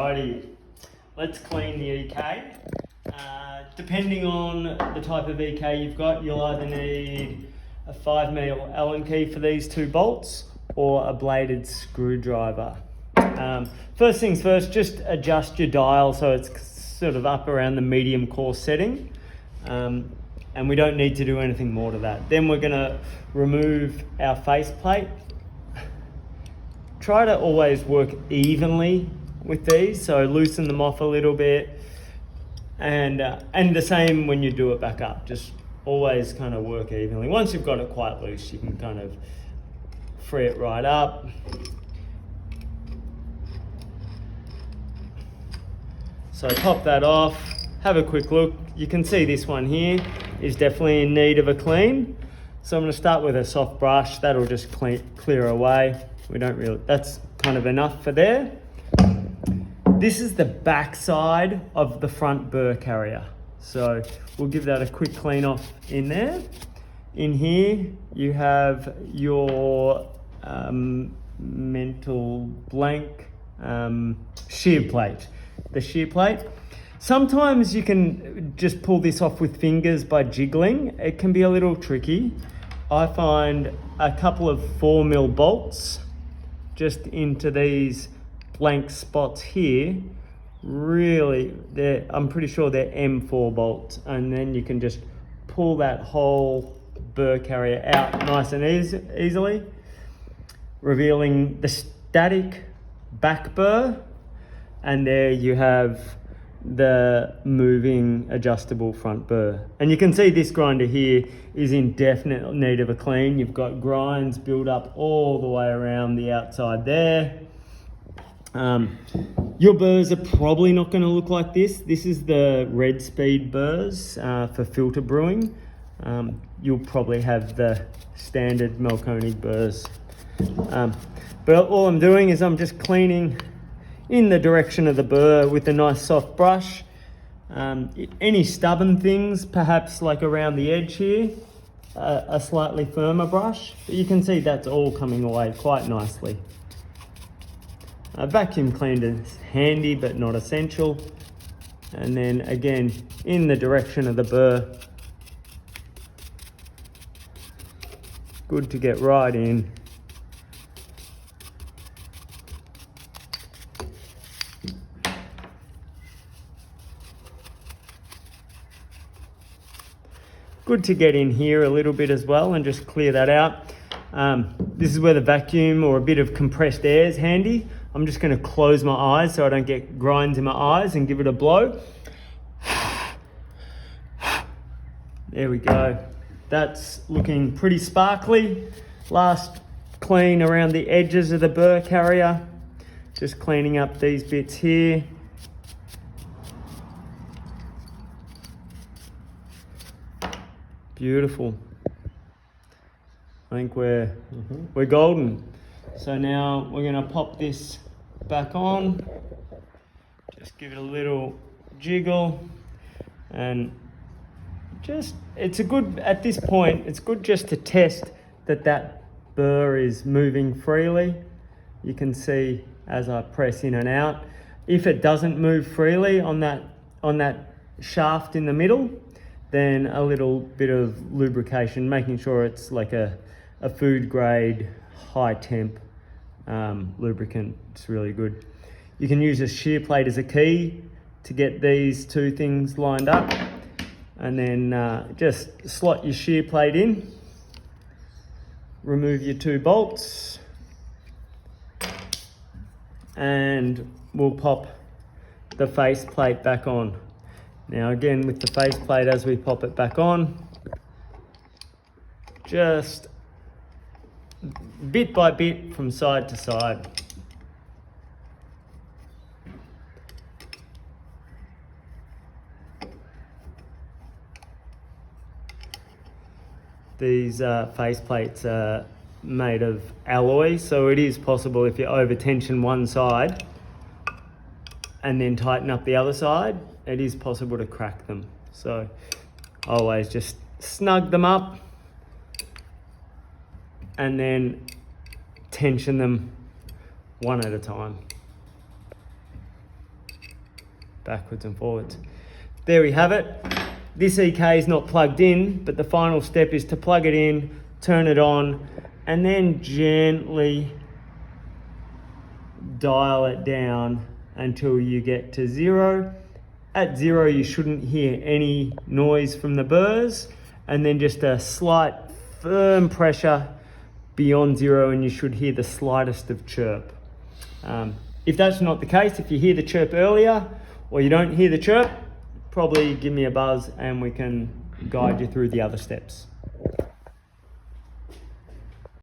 Alrighty, let's clean the EK. Depending on the type of EK you've got, you'll either need a 5mm Allen key for these 2 bolts or a bladed screwdriver. First things first, just adjust your dial so it's sort of up around the medium core setting. And we don't need to do anything more to that. Then we're gonna remove our faceplate. Try to always work evenly with these, so loosen them off a little bit. And the same when you do it back up, just always kind of work evenly. Once you've got it quite loose, you can kind of free it right up. So pop that off, have a quick look. You can see this one here is definitely in need of a clean. So I'm gonna start with a soft brush, that'll just clear away. That's kind of enough for there. This is the back side of the front burr carrier. So we'll give that a quick clean off in there. In here, you have your mental blank shear plate. The shear plate. Sometimes you can just pull this off with fingers by jiggling. It can be a little tricky. I find a couple of 4mm bolts just into these blank spots here, really, I'm pretty sure they're M4 bolts, and then you can just pull that whole burr carrier out nice and easily, revealing the static back burr, and there you have the moving adjustable front burr. And you can see this grinder here is in definite need of a clean. You've got grinds built up all the way around the outside there. Your burrs are probably not going to look like this. This is the red speed burrs for filter brewing. You'll probably have the standard Melconi burrs. But all I'm doing is I'm just cleaning in the direction of the burr with a nice soft brush. Any stubborn things, perhaps like around the edge here, a slightly firmer brush. But you can see that's all coming away quite nicely. A vacuum cleaner is handy but not essential. And then again, in the direction of the burr. Good to get right in. Good to get in here a little bit as well and just clear that out. This is where the vacuum or a bit of compressed air is handy. I'm just going to close my eyes so I don't get grinds in my eyes and give it a blow. There we go. That's looking pretty sparkly. Last clean around the edges of the burr carrier. Just cleaning up these bits here. Beautiful. I think we're golden. So now we're gonna pop this back on. Just give it a little jiggle, and at this point, it's good just to test that burr is moving freely. You can see as I press in and out. If it doesn't move freely on that shaft in the middle, then a little bit of lubrication, making sure it's like a food grade, high temp lubricant. It's really good. You can use a shear plate as a key to get these 2 things lined up, and then just slot your shear plate in, remove your 2 bolts, and we'll pop the face plate back on. Now again, with the face plate, as we pop it back on, just bit by bit from side to side. These face plates are made of alloy, so it is possible if you over tension one side and then tighten up the other side, it is possible to crack them. So always just snug them up and then tension them one at a time. backwards and forwards. There we have it. This EK is not plugged in, but the final step is to plug it in, turn it on, and then gently dial it down until you get to 0. At 0, you shouldn't hear any noise from the burrs, and then just a slight firm pressure beyond 0 and you should hear the slightest of chirp. If that's not the case, if you hear the chirp earlier or you don't hear the chirp, probably give me a buzz and we can guide you through the other steps.